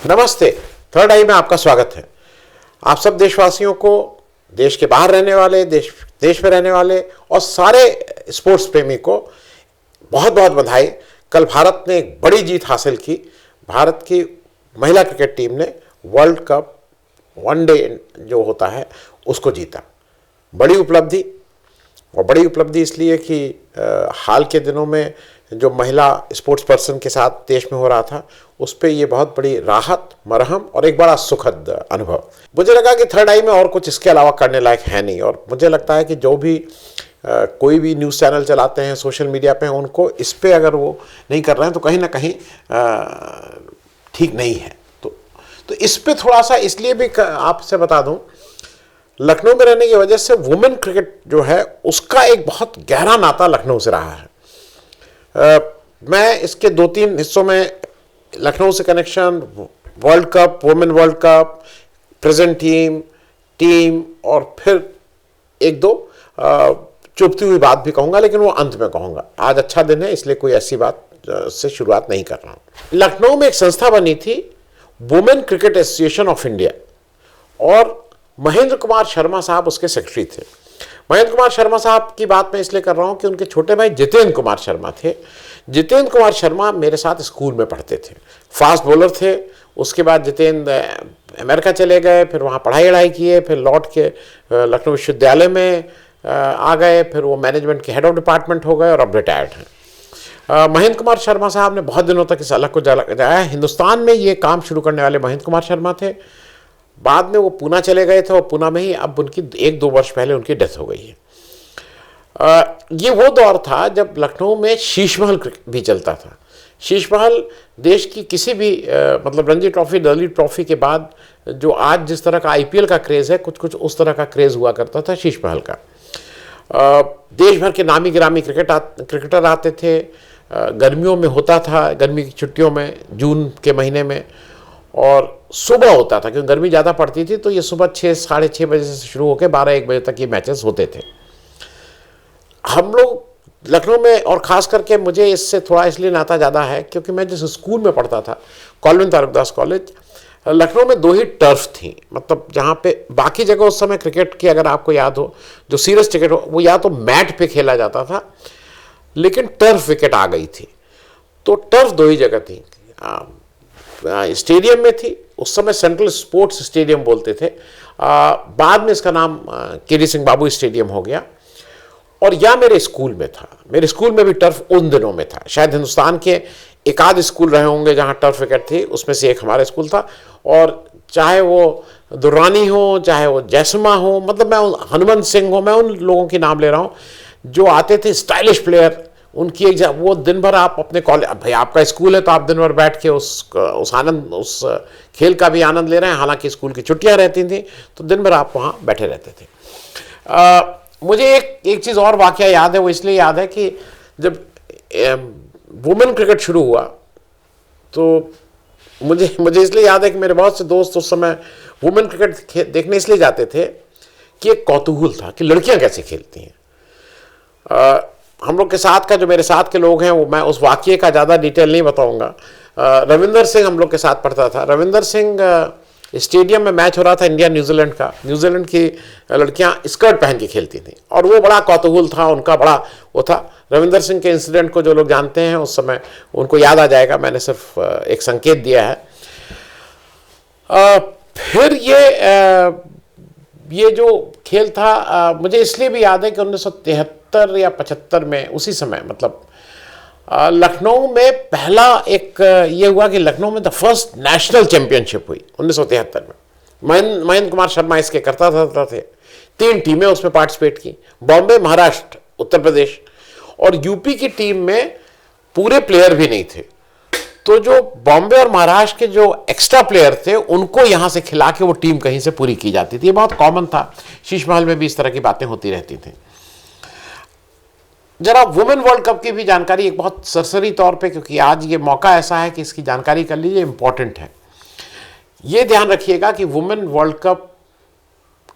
नमस्ते। थर्ड आई में आपका स्वागत है। आप सब देशवासियों को, देश के बाहर रहने वाले, देश में रहने वाले और सारे स्पोर्ट्स प्रेमी को बहुत बहुत बधाई। कल भारत ने एक बड़ी जीत हासिल की। भारत की महिला क्रिकेट टीम ने वर्ल्ड कप वनडे जो होता है उसको जीता। बड़ी उपलब्धि, और बड़ी उपलब्धि इसलिए कि हाल के दिनों में जो महिला स्पोर्ट्स पर्सन के साथ देश में हो रहा था उस पर यह बहुत बड़ी राहत, मरहम और एक बड़ा सुखद अनुभव। मुझे लगा कि थर्ड आई में और कुछ इसके अलावा करने लायक है नहीं, और मुझे लगता है कि जो भी कोई भी न्यूज़ चैनल चलाते हैं, सोशल मीडिया पे, उनको इस पे अगर वो नहीं कर रहे हैं तो कहीं ना कहीं ठीक नहीं है। तो इस पे थोड़ा सा इसलिए भी आपसे बता दूं, लखनऊ में रहने की वजह से वुमेन क्रिकेट जो है उसका एक बहुत गहरा नाता लखनऊ से रहा है। मैं इसके 2-3 हिस्सों में लखनऊ से connection, world cup, women world cup, present team और फिर एक दो चुभती हुई बात भी कहूँगा, लेकिन वो अंत में कहूँगा। आज अच्छा दिन है इसलिए कोई ऐसी बात से शुरुआत नहीं कर रहा हूँ। लखनऊ में एक संस्था बनी थी, women cricket association of India, और महेंद्र कुमार शर्मा साहब उसके सेक्रेटरी थे। महेंद्र कुमार शर्मा साहब की बात मैं इसलिए कर रहा हूँ कि उनके छोटे भाई जितेंद्र कुमार शर्मा थे। जितेंद्र कुमार शर्मा मेरे साथ स्कूल में पढ़ते थे, फास्ट बॉलर थे। उसके बाद जितेंद्र अमेरिका चले गए, फिर वहाँ पढ़ाई किए, फिर लौट के लखनऊ विश्वविद्यालय में आ गए, फिर वो मैनेजमेंट के हेड ऑफ डिपार्टमेंट हो गए और अब रिटायर्ड हैं। महेंद्र कुमार शर्मा साहब ने बहुत दिनों तक इस अलग को जगाया। हिंदुस्तान में ये काम शुरू करने वाले महेंद्र कुमार शर्मा थे। बाद में वो पूना चले गए थे और पूना में ही अब उनकी 1-2 वर्ष पहले उनकी डेथ हो गई है। ये वो दौर था जब लखनऊ में शीश महल भी चलता था। शीश महल देश की किसी भी मतलब रणजी ट्रॉफी, दिल्ली ट्रॉफी के बाद जो आज जिस तरह का आईपीएल का क्रेज़ है, कुछ कुछ उस तरह का क्रेज़ हुआ करता था शीश महल का। देश भर के नामी गिरामी क्रिकेटर आते थे। गर्मियों में होता था, गर्मी की छुट्टियों में, जून के महीने में, और सुबह होता था क्योंकि गर्मी ज़्यादा पड़ती थी। तो ये सुबह 6-6:30 बजे से शुरू होकर 12-1 बजे तक ये मैचेस होते थे। हम लोग लखनऊ में, और ख़ास करके मुझे इससे थोड़ा इसलिए नाता ज़्यादा है क्योंकि मैं जिस स्कूल में पढ़ता था, कॉलवेंट तालुकदास कॉलेज, लखनऊ में 2 ही टर्फ थी। मतलब जहाँ पे बाकी जगह उस समय क्रिकेट की, अगर आपको याद हो, जो सीरियस क्रिकेट हो वो या तो मैट पे खेला जाता था, लेकिन टर्फ विकेट आ गई थी। तो टर्फ 2 ही जगह थी। स्टेडियम में थी, उस समय सेंट्रल स्पोर्ट्स स्टेडियम बोलते थे, बाद में इसका नाम केडी सिंह बाबू स्टेडियम हो गया। और या मेरे स्कूल में था। मेरे स्कूल में भी टर्फ उन दिनों में था। शायद हिंदुस्तान के एक आध स्कूल रहे होंगे जहां टर्फ विकेट थी, उसमें से एक हमारा स्कूल था। और चाहे वो दुर्रानी हो, चाहे वो जैसमा हो, मतलब मैं हनुमंत सिंह हो, मैं उन लोगों के नाम ले रहा हूँ जो आते थे, स्टाइलिश प्लेयर। उनकी एक वो दिन भर आप अपने कॉलेज, भाई आपका स्कूल है तो आप दिन भर बैठ के उस आनंद, उस खेल का भी आनंद ले रहे हैं। हालांकि स्कूल की छुट्टियां रहती थी तो दिन भर आप वहाँ बैठे रहते थे। मुझे एक चीज़ और वाकया याद है। वो इसलिए याद है कि जब वुमेन क्रिकेट शुरू हुआ तो मुझे इसलिए याद है कि मेरे बहुत से दोस्त उस समय वुमेन क्रिकेट देखने इसलिए जाते थे कि एक कौतूहल था कि लड़कियां कैसे खेलती हैं। हम लोग के साथ का, जो मेरे साथ के लोग हैं, वो, मैं उस वाकये का ज़्यादा डिटेल नहीं बताऊंगा। रविंदर सिंह हम लोग के साथ पढ़ता था। रविंदर सिंह, स्टेडियम में मैच हो रहा था इंडिया न्यूजीलैंड का। न्यूजीलैंड की लड़कियां स्कर्ट पहन के खेलती थीं और वो बड़ा कौतूहल था उनका, बड़ा वो था। रविंदर सिंह के इंसिडेंट को जो लोग जानते हैं उस समय उनको याद आ जाएगा, मैंने सिर्फ एक संकेत दिया है। फिर ये जो खेल था, मुझे इसलिए भी याद है कि 1973 या 75 में, उसी समय, मतलब लखनऊ में पहला एक ये हुआ कि लखनऊ में द फर्स्ट नेशनल चैंपियनशिप हुई 1973 में। महेंद्र कुमार शर्मा इसके करता थे। 3 टीमें उसमें पार्टिसिपेट की, बॉम्बे, महाराष्ट्र, उत्तर प्रदेश, और यूपी की टीम में पूरे प्लेयर भी नहीं थे। तो जो बॉम्बे और महाराष्ट्र के जो एक्स्ट्रा प्लेयर थे उनको यहाँ से खिला के वो टीम कहीं से पूरी की जाती थी। ये बहुत कॉमन था। शीश महल में भी इस तरह की बातें होती रहती थी। जरा वुमेन वर्ल्ड कप की भी जानकारी एक बहुत सरसरी तौर पे, क्योंकि आज ये मौका ऐसा है कि इसकी जानकारी कर लीजिए, इंपॉर्टेंट है। ये ध्यान रखिएगा कि वुमेन वर्ल्ड कप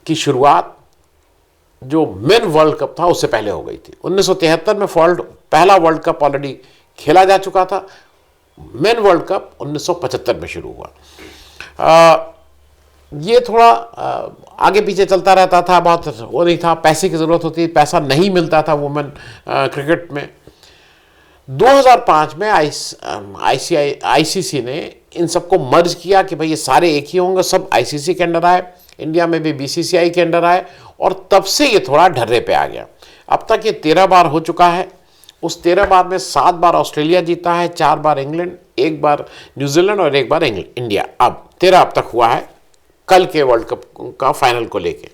की शुरुआत जो मेन वर्ल्ड कप था उससे पहले हो गई थी। 1973 में पहला वर्ल्ड कप ऑलरेडी खेला जा चुका था। मेन वर्ल्ड कप 1975 में शुरू हुआ। ये थोड़ा आगे पीछे चलता रहता था, बहुत वो नहीं था, पैसे की ज़रूरत होती, पैसा नहीं मिलता था वुमेन क्रिकेट में। 2005 में आईसीसी ने इन सबको मर्ज किया कि भाई ये सारे एक ही होंगे, सब आईसीसी के अंडर आए, इंडिया में भी बीसीसीआई के अंडर आए, और तब से ये थोड़ा ढर्रे पे आ गया। अब तक ये 13 बार हो चुका है। उस 13 बार में 7 बार ऑस्ट्रेलिया जीता है, 4 बार इंग्लैंड, 1 बार न्यूजीलैंड और 1 बार इंडिया। अब 13 अब तक हुआ है कल के वर्ल्ड कप का फाइनल को लेके।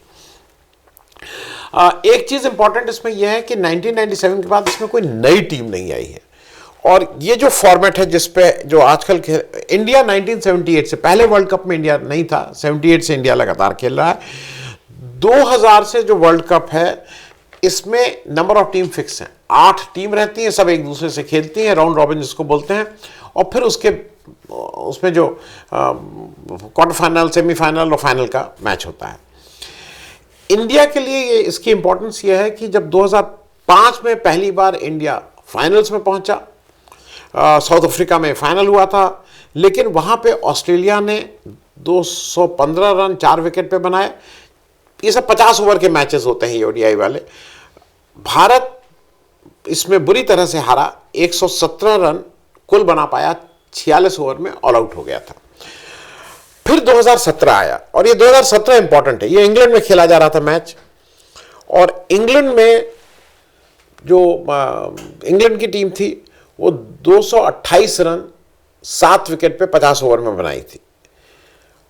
एक चीज़ इंपॉर्टेंट इसमें यह है कि 1997 के बाद इसमें कोई नई टीम नहीं आई है, और ये जो फॉर्मेट है जिसपे जो आजकल इंडिया 1978 से, पहले वर्ल्ड कप में इंडिया नहीं था, 78 से इंडिया लगातार खेल रहा है। 2000 से जो वर्ल्ड कप है इसमें नंबर ऑफ टीम फिक्स है, 8 टीम रहती हैं, सब एक दूसरे से खेलती हैं, राउंड रॉबिन जिसको बोलते हैं, और फिर उसमें जो क्वार्टर फाइनल, सेमीफाइनल और फाइनल का मैच होता है। इंडिया के लिए इसकी इंपॉर्टेंस ये है कि जब 2005 में पहली बार इंडिया फाइनल्स में पहुंचा, साउथ अफ्रीका में फाइनल हुआ था, लेकिन वहां पे ऑस्ट्रेलिया ने 215 रन 4 विकेट पे बनाए। ये सब 50 ओवर के मैचेस होते हैं ये ओडीआई वाले। भारत इसमें बुरी तरह से हारा, 117 रन कुल बना पाया, 46 ओवर में ऑल आउट हो गया था। फिर 2017 आया, और ये 2017 इंपॉर्टेंट है। ये इंग्लैंड में खेला जा रहा था मैच, और इंग्लैंड में जो इंग्लैंड की टीम थी वो 228 रन 7 विकेट पे 50 ओवर में बनाई थी।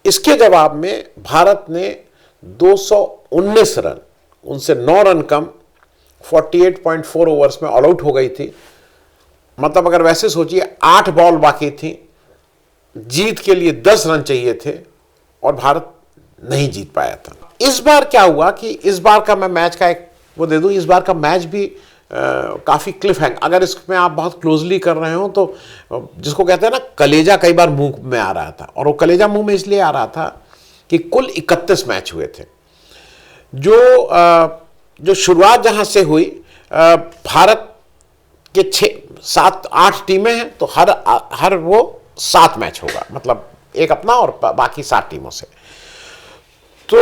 इसके जवाब में भारत ने 219 रन, उनसे 9 रन कम, 48.4 ओवर्स में ऑल आउट हो गई थी। मतलब अगर वैसे सोचिए 8 बॉल बाकी थी, जीत के लिए 10 रन चाहिए थे, और भारत नहीं जीत पाया था। इस बार क्या हुआ कि इस बार का मैं मैच का एक वो दे दूं, इस बार का मैच भी काफ़ी क्लिफ हैंग, अगर इसमें आप बहुत क्लोजली कर रहे हो तो जिसको कहते हैं ना कलेजा, कई बार मुंह में आ रहा था, और वो कलेजा मुंह में इसलिए आ रहा था कि कुल 31 मैच हुए थे। जो शुरुआत जहां से हुई, भारत के 6-7-8 टीमें हैं, तो हर वो 7 मैच होगा, मतलब एक अपना और बाकी 7 टीमों से। तो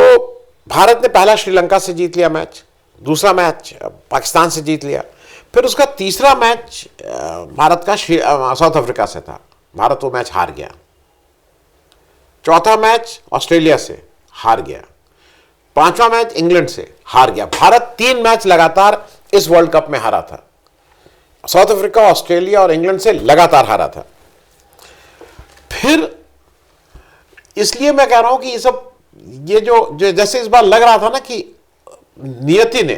भारत ने पहला श्रीलंका से जीत लिया मैच, दूसरा मैच पाकिस्तान से जीत लिया, फिर उसका तीसरा मैच भारत का साउथ अफ्रीका से था, भारत वो मैच हार गया। चौथा मैच ऑस्ट्रेलिया से हार गया, 5वां मैच इंग्लैंड से हार गया। भारत 3 मैच लगातार इस वर्ल्ड कप में हारा था, साउथ अफ्रीका, ऑस्ट्रेलिया और इंग्लैंड से लगातार हारा था। फिर इसलिए मैं कह रहा हूं कि ये जो जैसे इस बार लग रहा था ना कि नियति ने,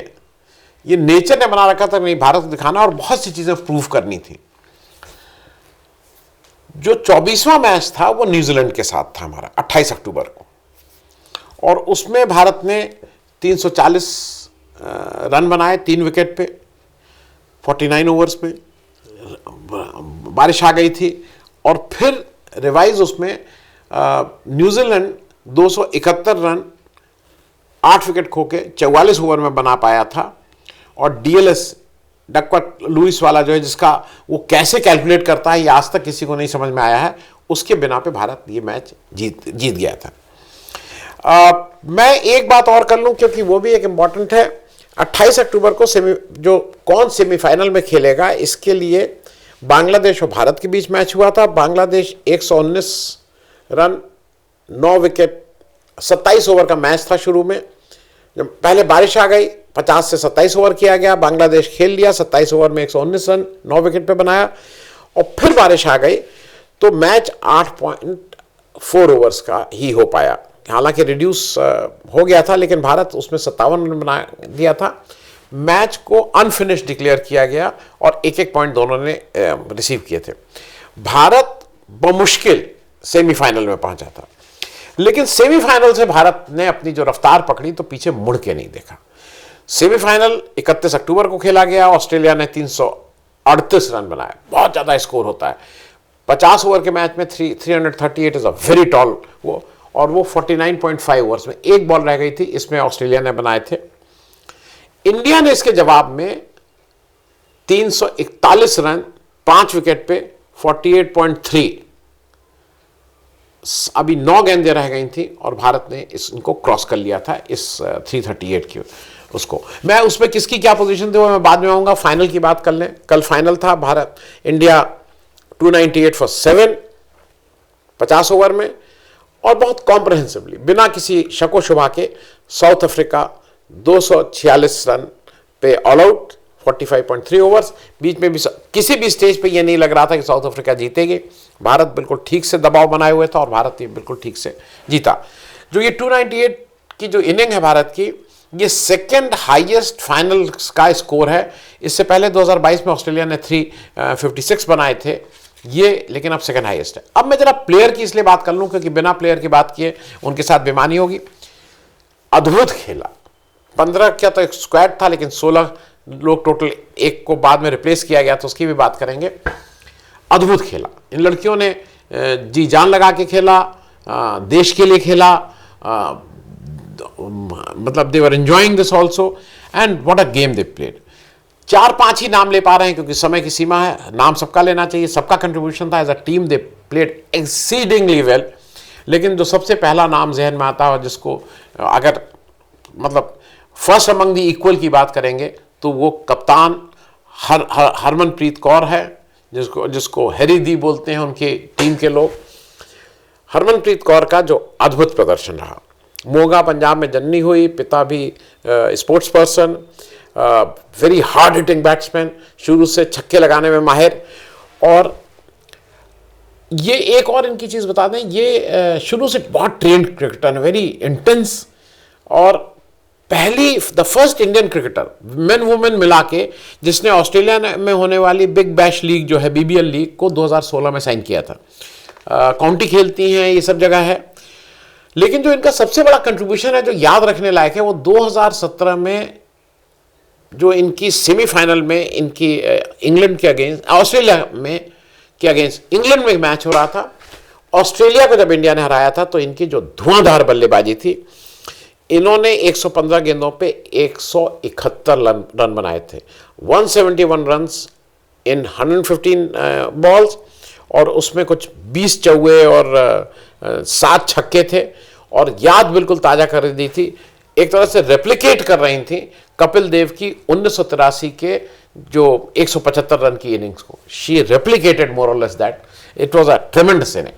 ये नेचर ने बना रखा था नहीं, भारत को दिखाना और बहुत सी चीजें प्रूव करनी थी। जो 24वां मैच था वो न्यूजीलैंड के साथ था हमारा, 28 अक्टूबर को, और उसमें भारत ने 340 रन बनाए 3 विकेट पे, 49 ओवर्स में। बारिश आ गई थी, और फिर रिवाइज उसमें न्यूजीलैंड 271 रन 8 विकेट खो के 44 ओवर में बना पाया था, और डीएलएस डकवर्थ लुइस वाला जो है, जिसका वो कैसे कैलकुलेट करता है ये आज तक किसी को नहीं समझ में आया है, उसके बिना पे भारत ये मैच जीत गया था। मैं एक बात और कर लूं क्योंकि वो भी एक इंपॉर्टेंट है। 28 अक्टूबर को कौन सेमीफाइनल में खेलेगा, इसके लिए बांग्लादेश और भारत के बीच मैच हुआ था। बांग्लादेश 119 रन 9 विकेट 27 ओवर का मैच था। शुरू में जब पहले बारिश आ गई, 50 से 27 ओवर किया गया, बांग्लादेश खेल लिया, 27 ओवर में 119 रन 9 विकेट पे बनाया, और फिर बारिश आ गई तो मैच 8.4 ओवर्स का ही हो पाया। हालांकि रिड्यूस हो गया था, लेकिन भारत उसमें 57 रन बना दिया था। मैच को अनफिनिश डिक्लेयर किया गया, और एक पॉइंट दोनों ने रिसीव किए थे। भारत बमुश्किल सेमीफाइनल में पहुंचा था, लेकिन सेमीफाइनल से भारत ने अपनी जो रफ्तार पकड़ी तो पीछे मुड़ के नहीं देखा। सेमीफाइनल 31 अक्टूबर को खेला गया, ऑस्ट्रेलिया ने 338 रन बनाए, बहुत ज़्यादा स्कोर होता है। 50 ओवर के मैच में 338 इज अ वेरी टॉल वो, और वो 49.5 ओवर्स में 1 बॉल रह गई थी, इसमें ऑस्ट्रेलिया ने बनाए थे। इंडिया ने इसके जवाब में 341 रन 5 विकेट पे 48.3 अभी 9 गेंदें रह गई थी और भारत ने इनको क्रॉस कर लिया था इस 338 की उसको। मैं उसमें किसकी क्या पोजीशन थी वो मैं बाद में आऊँगा। फाइनल की बात कर लें, कल फाइनल था, भारत इंडिया 298 फॉर 7 50 ओवर में, और बहुत कॉम्प्रहेंसिवली बिना किसी शको शुबा के साउथ अफ्रीका 246 रन पे ऑल आउट 45.3 ओवर्स। बीच में भी किसी भी स्टेज पे ये नहीं लग रहा था कि साउथ अफ्रीका जीतेगी। भारत बिल्कुल ठीक से दबाव बनाए हुए था और भारत ये बिल्कुल ठीक से जीता। जो ये 298 की जो इनिंग है भारत की, ये सेकेंड हाईएस्ट फाइनल का स्कोर है। इससे पहले 2022 में ऑस्ट्रेलिया ने 356 बनाए थे ये, लेकिन अब सेकेंड हाईएस्ट है। अब मैं जरा प्लेयर की इसलिए बात कर लूं क्योंकि बिना प्लेयर की बात किए उनके साथ बेमानी होगी। अद्भुत खेला, 15 क्या तो एक स्क्वाड था, लेकिन 16 लोग टोटल, एक को बाद में रिप्लेस किया गया तो उसकी भी बात करेंगे। अद्भुत खेला, इन लड़कियों ने जी जान लगा के खेला, देश के लिए खेला, मतलब they were enjoying this also and what a game they played. 4-5 ही नाम ले पा रहे हैं क्योंकि समय की सीमा है, नाम सबका लेना चाहिए, सबका कंट्रीब्यूशन था। As a team they played exceedingly well. लेकिन जो सबसे पहला नाम जहन में आता है, जिसको अगर मतलब फर्स्ट अमंग दी इक्वल की बात करेंगे तो वो कप्तान हरमनप्रीत कौर है, जिसको हैरी दी बोलते हैं उनके टीम के लोग। हरमनप्रीत कौर का जो अद्भुत प्रदर्शन रहा। मोगा पंजाब में जन्नी हुई, पिता भी sports person, very hard hitting batsman, शुरू से छक्के लगाने में माहिर। और ये एक और इनकी चीज़ बता दें, ये शुरू से बहुत ट्रेंड क्रिकेटर, वेरी इंटेंस, और the first Indian cricketer main women मिला के जिसने ऑस्ट्रेलिया में होने वाली बिग बैश लीग जो है BBL लीग को 2016 में साइन किया था। काउंटी खेलती हैं, ये सब जगह है। लेकिन जो इनका सबसे बड़ा कंट्रीब्यूशन है जो याद रखने लायक है, वो 2017 में जो इनकी सेमीफाइनल में इनकी इंग्लैंड के अगेंस्ट, ऑस्ट्रेलिया में के अगेंस्ट इंग्लैंड में मैच हो रहा था। ऑस्ट्रेलिया को जब इंडिया ने हराया था तो इनकी जो धुआंधार बल्लेबाजी थी, इन्होंने 115 गेंदों पे 171 रन बनाए थे, 171 रन्स इन 115 बॉल्स, और उसमें कुछ 20 चौके और 7 छक्के थे। और याद बिल्कुल ताज़ा कर दी थी, एक तरह से रेप्लिकेट कर रही थी कपिल देव की 1983 के जो 175 रन की इनिंग्स को। शी रेप्लिकेटेड मोर और less that. It was a ट्रेमेंडस inning.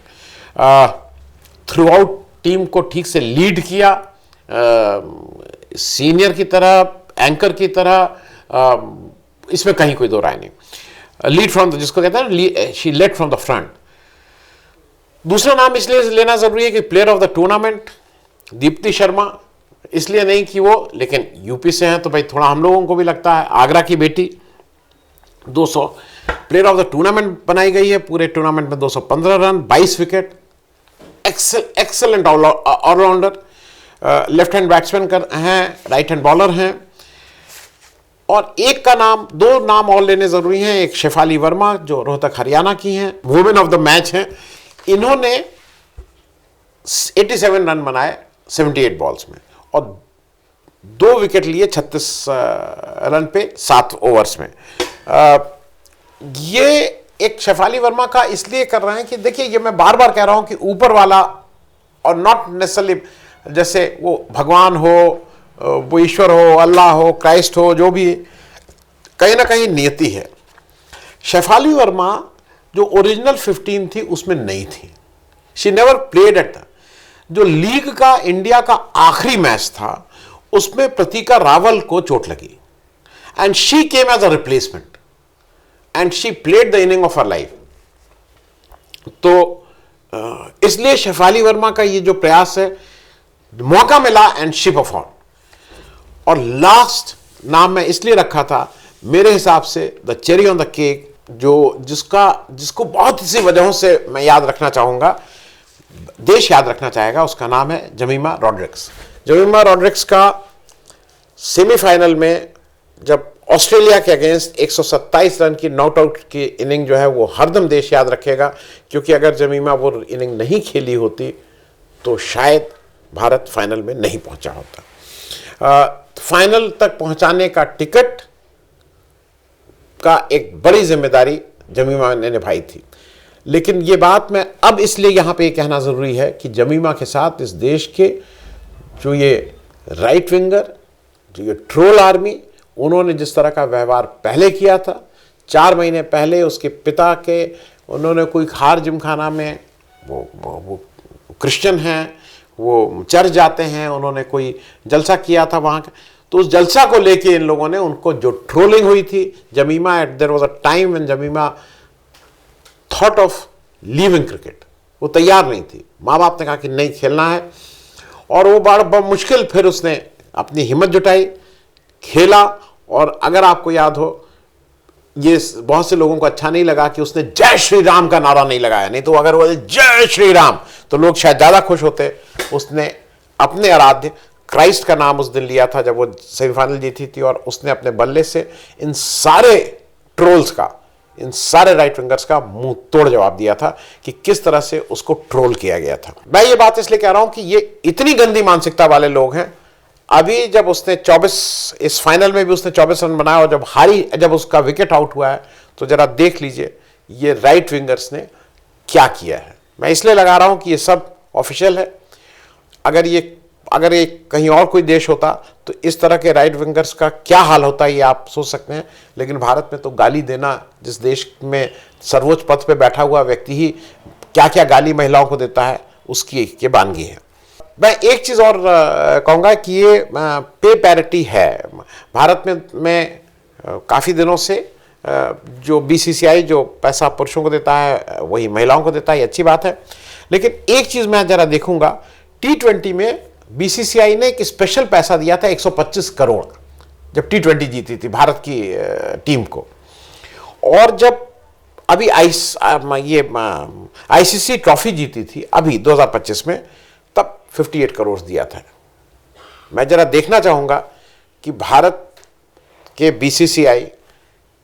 Through out team को ठीक से लीड किया, सीनियर की तरह, एंकर की तरह, इसमें कहीं कोई दो राय नहीं। लीड फ्रॉम जिसको कहते हैं she led from the front. दूसरा नाम इसलिए लेना जरूरी है कि player of the tournament Deepti Sharma, इसलिए नहीं कि वो, लेकिन यूपी से हैं तो भाई थोड़ा हम लोगों को भी लगता है, आगरा की बेटी, 200 प्लेयर ऑफ द टूर्नामेंट बनाई गई है। पूरे टूर्नामेंट में 215 run, 22 wicket, excellent allrounder, left hand batsman हैं, राइट हैंड बॉलर हैं। और एक का नाम, 2 नाम और लेने जरूरी हैं। एक शेफाली वर्मा जो रोहतक हरियाणा की हैं, वुमेन ऑफ द मैच हैं। इन्होंने 87 रन बनाए 78 बॉल्स में और 2 विकेट लिए 36 रन पे 7 ओवर्स में। ये एक शेफाली वर्मा का इसलिए कर रहे हैं कि देखिए, ये मैं बार बार कह रहा हूं कि ऊपर वाला, और नॉट नेसेसरली जैसे वो भगवान हो, वो ईश्वर हो, अल्लाह हो, क्राइस्ट हो, जो भी, कहीं ना कहीं नियति है। शेफाली वर्मा जो ओरिजिनल 15 थी उसमें नहीं थी। She never played at. जो लीग का इंडिया का आखिरी मैच था उसमें प्रतीका रावल को चोट लगी and she came as a replacement and she played the innings of her life. तो इसलिए शेफाली वर्मा का ये जो प्रयास है, मौका मिला एंड शी परफॉर्म। और लास्ट नाम मैं इसलिए रखा था, मेरे हिसाब से the cherry on the cake, जिसको बहुत सी वजहों से मैं याद रखना चाहूंगा, देश याद रखना चाहेगा, उसका नाम है जमीमा रॉड्रिक्स। जमीमा रॉड्रिक्स का सेमीफाइनल में जब ऑस्ट्रेलिया के अगेंस्ट 127 रन की नॉट आउट की इनिंग जो है, वो हरदम देश याद रखेगा, क्योंकि अगर जमीमा वो इनिंग नहीं खेली होती तो शायद भारत फाइनल में नहीं पहुंचा होता। फाइनल तक पहुंचाने का टिकट का एक बड़ी जिम्मेदारी जमीमा ने निभाई थी। लेकिन ये बात मैं अब इसलिए यहाँ पे कहना ज़रूरी है कि जमीमा के साथ इस देश के जो ये राइट विंगर, जो ये ट्रोल आर्मी, उन्होंने जिस तरह का व्यवहार पहले किया था, 4 महीने पहले उसके पिता के, उन्होंने कोई खार जिमखाना में, वो क्रिश्चियन हैं, वो चर्च जाते हैं, उन्होंने कोई जलसा किया था वहाँ का, तो उस जलसा को लेके इन लोगों ने, उनको जो ट्रोलिंग हुई थी Jemimah, there was a time when Jemimah thought of leaving cricket, वो तैयार नहीं थी। माँ बाप ने कहा कि नहीं खेलना है, और वो बड़ा मुश्किल फिर उसने अपनी हिम्मत जुटाई, खेला। और अगर आपको याद हो, ये बहुत से लोगों को अच्छा नहीं लगा कि उसने जय श्री राम का नारा नहीं लगाया, नहीं तो अगर वो जय श्री राम तो लोग शायद ज़्यादा खुश होते। उसने अपने आराध्य क्राइस्ट का नाम उस दिन लिया था जब वो सेमीफाइनल जीती थी, और उसने अपने बल्ले से इन सारे ट्रोल्स का, इन सारे राइट विंगर्स का मुंह तोड़ जवाब दिया था कि किस तरह से उसको ट्रोल किया गया था। मैं ये बात इसलिए कह रहा हूं कि ये इतनी गंदी मानसिकता वाले लोग हैं। अभी जब उसने 24, इस फाइनल में भी उसने 24 रन बनाया, और जब उसका विकेट आउट हुआ है, तो जरा देख लीजिए ये राइट विंगर्स ने क्या किया है। मैं इसलिए लगा रहा हूं कि ये सब ऑफिशियल है। अगर ये कहीं और कोई देश होता तो इस तरह के राइट विंगर्स का क्या हाल होता है ये आप सोच सकते हैं। लेकिन भारत में तो गाली देना, जिस देश में सर्वोच्च पद पे बैठा हुआ व्यक्ति ही क्या क्या गाली महिलाओं को देता है, उसकी ये बानगी है। मैं एक चीज़ और कहूँगा कि ये पे पैरिटी है भारत में काफ़ी दिनों से। जो बीसीसीआई जो पैसा पुरुषों को देता है वही महिलाओं को देता है, ये अच्छी बात है। लेकिन एक चीज़ मैं ज़रा देखूँगा, T20 में बीसीसीआई ने एक स्पेशल पैसा दिया था 125 करोड़ जब T20 जीती थी भारत की टीम को। और जब अभी आईसीसी ट्रॉफी जीती थी अभी 2025 में, तब 58 करोड़ दिया था। मैं जरा देखना चाहूँगा कि भारत के बीसीसीआई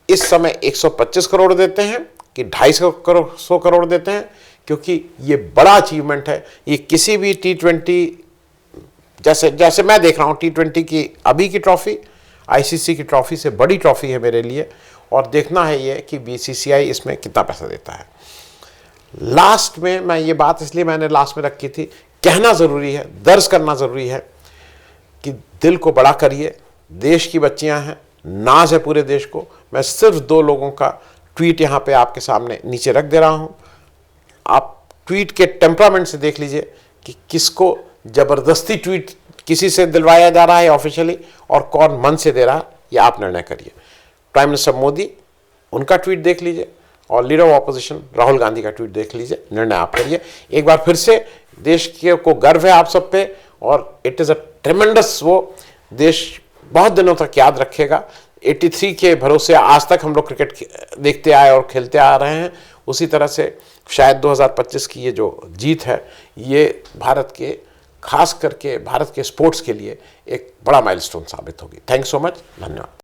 इस समय 125 करोड़ देते हैं कि 250 करोड़ देते हैं, क्योंकि ये बड़ा अचीवमेंट है। ये किसी भी T20, जैसे मैं देख रहा हूँ, T20 की अभी की ट्रॉफी आईसीसी की ट्रॉफी से बड़ी ट्रॉफी है मेरे लिए। और देखना है ये कि बीसीसीआई इसमें कितना पैसा देता है। लास्ट में मैं ये बात इसलिए मैंने लास्ट में रखी थी, कहना ज़रूरी है, दर्ज करना ज़रूरी है कि दिल को बड़ा करिए। देश की बच्चियां हैं, नाज है पूरे देश को। मैं सिर्फ 2 लोगों का ट्वीट यहाँ पे आपके सामने नीचे रख दे रहा हूँ। आप ट्वीट के टेम्परामेंट से देख लीजिए कि किसको ज़बरदस्ती ट्वीट किसी से दिलवाया जा रहा है ऑफिशियली, और कौन मन से दे रहा है, ये आप निर्णय करिए। प्राइम मिनिस्टर मोदी, उनका ट्वीट देख लीजिए, और leader of opposition Rahul Gandhi का ट्वीट देख लीजिए, निर्णय आप करिए। एक बार फिर से देश को गर्व है आप सब पे, और इट इज़ अ ट्रेमेंडस, वो देश बहुत दिनों तक याद रखेगा। 83 के भरोसे आज तक हम लोग क्रिकेट देखते आए और खेलते आ रहे हैं। उसी तरह से शायद 2025 की ये जो जीत है, ये भारत के, खास करके भारत के स्पोर्ट्स के लिए एक बड़ा माइलस्टोन साबित होगी। थैंक यू सो मच, धन्यवाद।